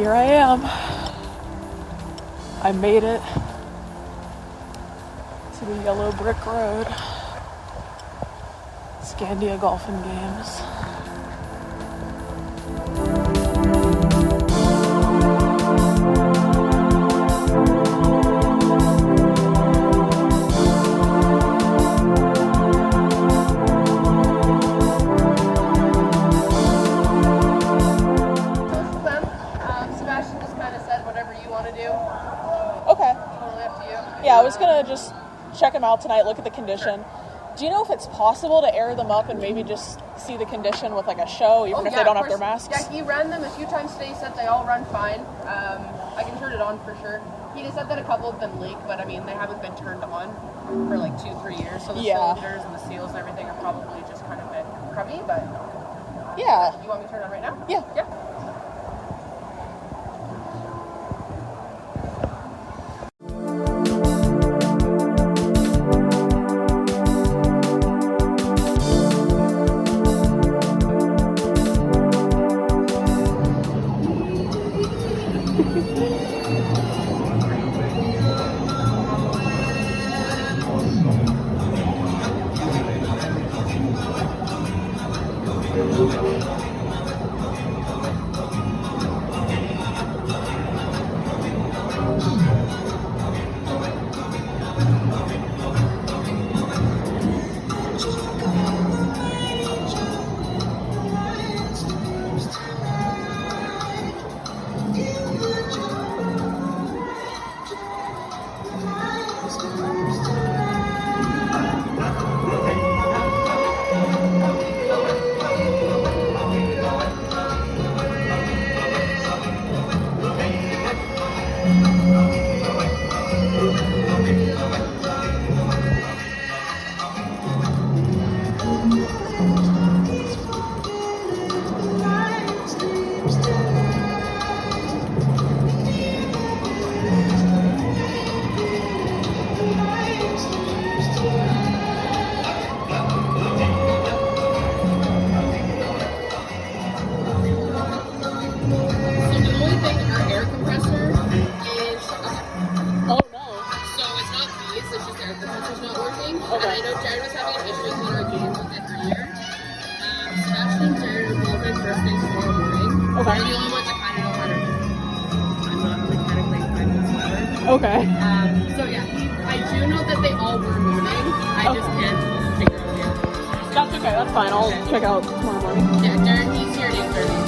here I am. I made it to the yellow brick road. Scandia Golf Games. Yeah, I was gonna just check them out tonight, look at the condition. Do you know if it's possible to air them up and maybe just see the condition with like a show, even if they don't have their masks? Yeah, he ran them a few times today, said they all run fine. I can turn it on for sure. He just said that a couple of them leak, but I mean, they haven't been turned on for like 2-3 years, so the cylinders and the seals and everything are probably just kind of a bit crummy, but... Yeah. You want me to turn it on right now? Yeah. Yeah. Okay. So yeah, I do know that they all were moving. I just can't figure out yet. That's okay, that's fine. I'll check out tomorrow morning. Yeah, Darren, he's here at 8:30.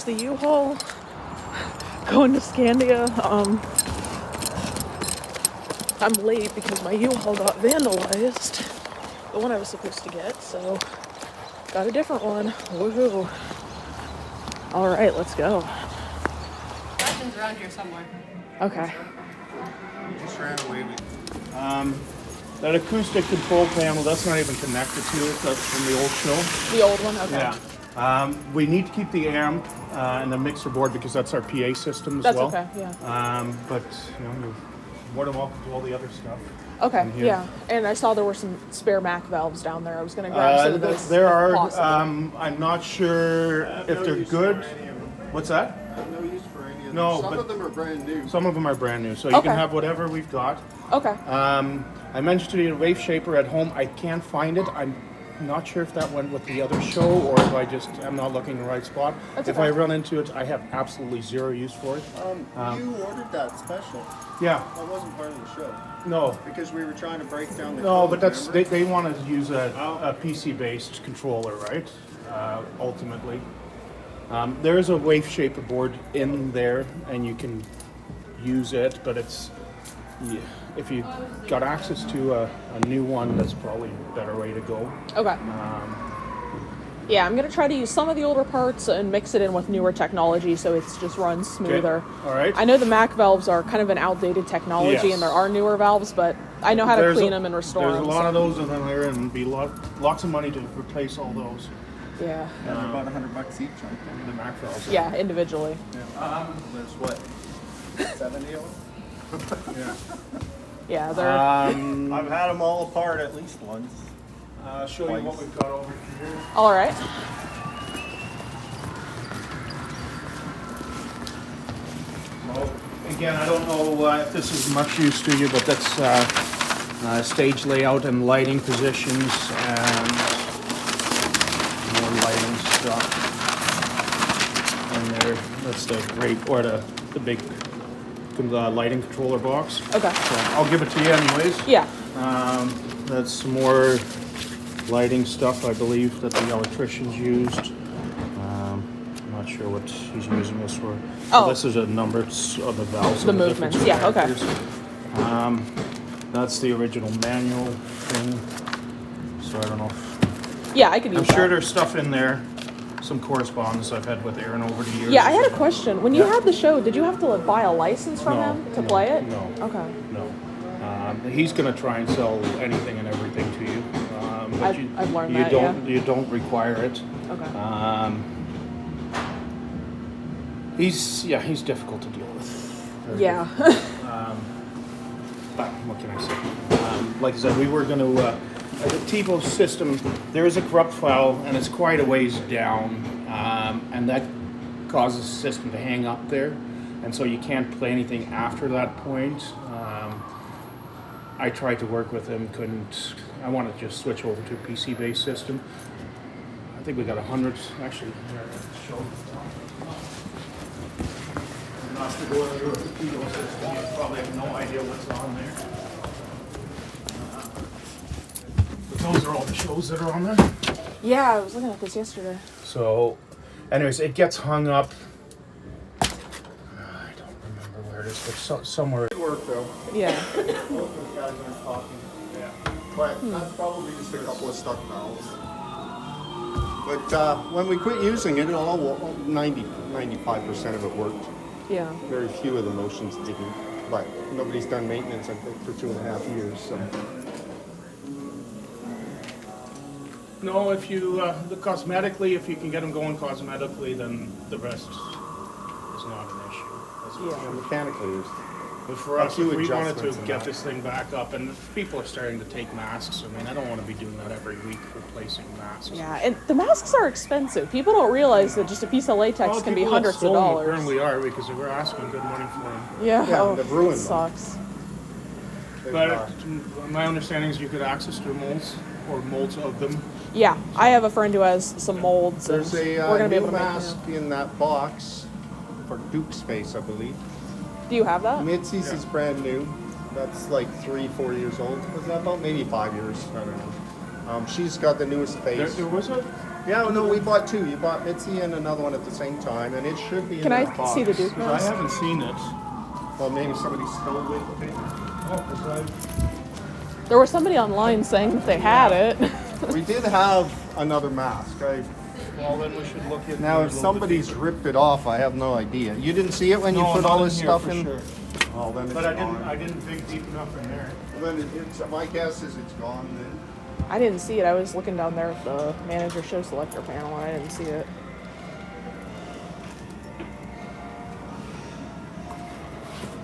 the U-Haul. Going to Scandia. I'm late because my U-Haul got vandalized. The one I was supposed to get, so got a different one. Woohoo. All right, let's go. Justin's around here somewhere. Okay. Just ran away with that acoustic control panel, that's not even connected to it. That's from the old show. The old one? Okay. Yeah. We need to keep the amp and the mixer board because that's our PA system as well. That's okay, yeah. But, you know, you're more than welcome to all the other stuff. Okay, yeah. And I saw there were some spare Mac valves down there. I was going to grab some of those. There are. Possible. I'm not sure if they're good. What's that? I have no use for any of them. No, Some but of them are brand new. some of them are brand new, so you Okay. can have whatever we've got. Okay. I mentioned to you a wave shaper at home. I can't find it. I'm not sure if that went with the other show or if I'm not looking in the right spot. That's If okay. I run into it, I have absolutely zero use for it. You ordered that special. Yeah, That wasn't part of the show. no. Because we were trying to break down the No, code, but that's remember? they want to use a PC-based controller, right? Ultimately, there is a wave shaper board in there, and you can use it. But it's if you got access to a new one, that's probably a better way to go. Okay. Yeah, I'm going to try to use some of the older parts and mix it in with newer technology so it just runs smoother. All right. I know the Mac valves are kind of an outdated technology Yes. and there are newer valves, but I know how to clean them and restore There's them. a lot so- of those in there, and be lots of money to replace all those. Yeah. They're about $100 each, aren't The Mac valves. Yeah, individually. they? There's what? 70 of them? Yeah. Yeah, they're... I've had them all apart at least once. Show you what we've got over here. all right. Well, again, I don't know if this is much use to you, but that's stage layout and lighting positions and more lighting stuff. And there, that's the great, or the big lighting controller box. Okay. So I'll give it to you anyways. Yeah. That's some more lighting stuff, I believe, that the electricians used. I'm not sure what he's using this for. Oh. So this is a number of the valves. The and different movements, yeah, okay. characters. That's the original manual thing. So I don't know. Yeah, I could use I'm sure that. there's stuff in there. Some correspondence I've had with Aaron over the years. Yeah, I had a question. When you Yeah. had the show, did you have to buy a license from No, him to no, play it? no. Okay. No. He's going to try and sell anything and everything to you. But I've learned you that, don't, yeah. You don't require it. Okay. He's difficult to deal with. Very Yeah. But what can I say? Like I said, we were going to, the TiVo system, there is a corrupt file and it's quite a ways down, and that causes the system to hang up there, and so you can't play anything after that point. I tried to work with him, couldn't. I wanted to just switch over to a PC-based system. I think we got 100, actually, here, I'll show. Not to go over the TiVo system, you probably have no idea what's on there. But those are all the shows that are on there. Yeah, I was looking at this yesterday. So, anyways, it gets hung up. I don't remember where it is, but somewhere. Good work, though. Yeah. Both those guys aren't talking. Yeah. But that's probably just a couple of stuck valves. But when we quit using it, 95% of it worked. Yeah. Very few of the motions didn't. But nobody's done maintenance, I think, for 2.5 years. So. No, if you cosmetically, if you can get them going cosmetically, then the rest is not an issue. That's for Yeah. sure. Mechanically, there's But for A us, few if we wanted adjustments to in get that. this thing back up, and people are starting to take masks. I mean, I don't want to be doing that every week, replacing masks. Yeah, and the masks are expensive. People don't realize that just a piece of latex Well, can be people that hundreds of stole them dollars. apparently are, because they were asking good money for them. Yeah, Yeah, oh, they've ruined it sucks. But my understanding is you could access to molds or molds of them. Yeah, I have a friend who has some molds. There's and a we're gonna be new able to make mask in that box for Duke Space, I believe. Do you have that? Mid-CC is brand new. That's like 3-4 years old. Was that about maybe 5 years? I don't know. She's got the newest face. There was a Yeah, no, we bought two. You bought Mitzi and another one at the same time, and it should be in Can that I box. see the Duke? Because I haven't seen it. Well, maybe somebody stole it. Okay. Oh, There was somebody online saying that they had it. We did have another mask. well, then we should look at Now, it a if little somebody's ripped it off, I have no idea. You didn't see it when bit. you No, put not all in this here stuff for in? Sure. Well, then it's But I gone. didn't dig deep enough in there. Well, then my guess is it's gone then. I didn't see it. I was looking down there at the manager show selector panel and I didn't see it.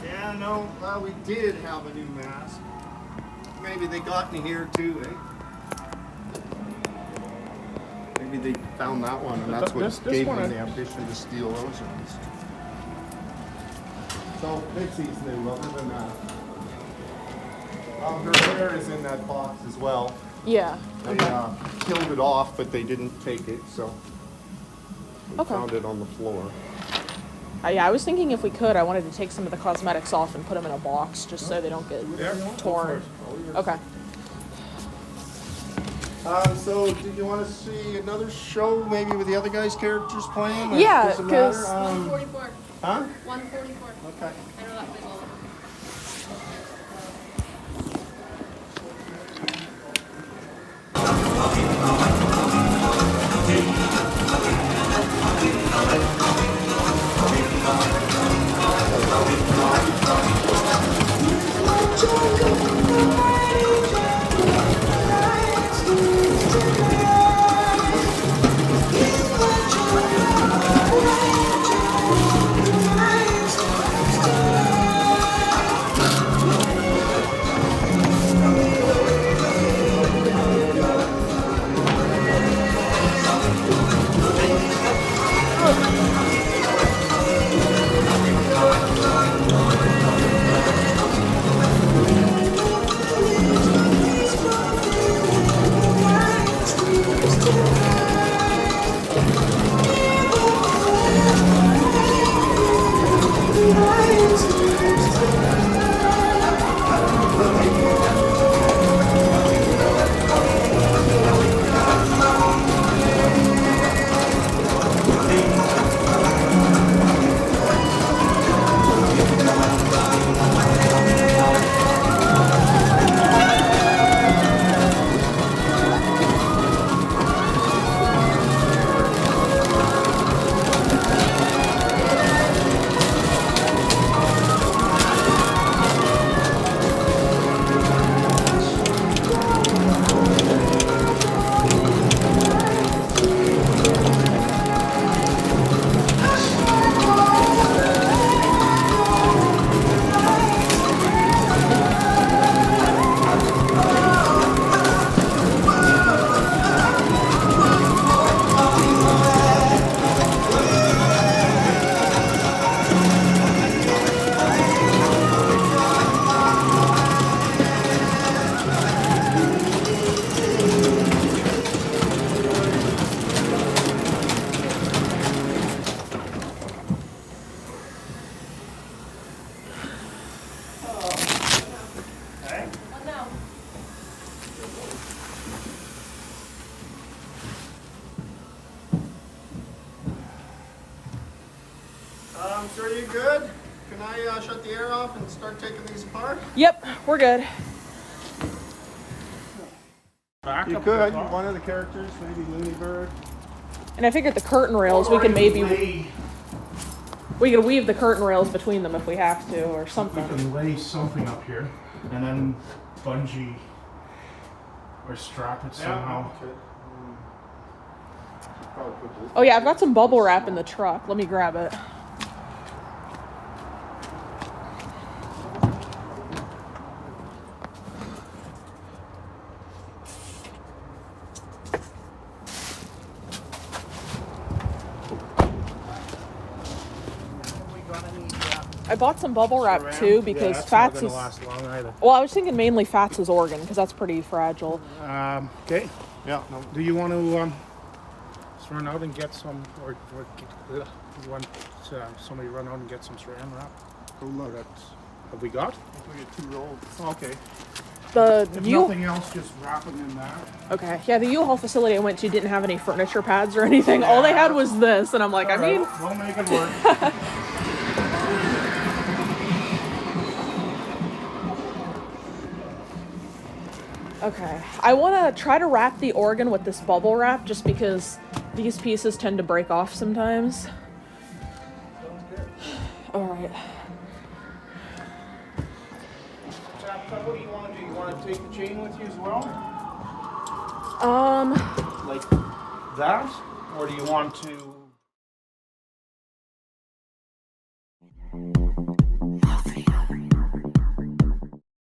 Yeah, no, well, we did have a new mask. Maybe they got in here too, eh? Maybe they found that one, and that's what This gave one them the ambition to steal those ones. So, Dixie's new, other than that. Her hair is in that box as well. Yeah. They Okay. killed it off, but they didn't take it, so we Okay. found it on the floor. Yeah, I was thinking if we could, I wanted to take some of the cosmetics off and put them in a box just so they don't get torn. Okay. So, did you want to see another show, maybe with the other guys' characters playing? Or Yeah, does it matter? 'cause- 144. Huh? 144. Okay. I know that big one. What now? So are you good? Can I shut the air off and start taking these apart? Yep, we're good. You could. One of the characters, maybe Looney Bird. And I figured the curtain rails, we could maybe, we could weave the curtain rails between them if we have to or We something. can lay something up here and then bungee or strap it somehow. Oh yeah, I've got some bubble wrap in the truck. Let me grab it. I bought some bubble wrap too because that's Fats not is. gonna last long either. Well, I was thinking mainly Fats' organ because that's pretty fragile. Okay. Yeah, no. Do you want to just run out and get some, or you want somebody run out and get some saran wrap? Go look. Have we got? We get 2 rolls. Okay. If nothing else, just wrap them in that. Okay. Yeah, the U-Haul facility I went to didn't have any furniture pads or anything. All they had was this, and I'm like, All right, we'll make it work. Okay. I want to try to wrap the organ with this bubble wrap just because these pieces tend to break off sometimes. All right. What do you want to do? You want to take the chain with you as well? Like that? Or do you want to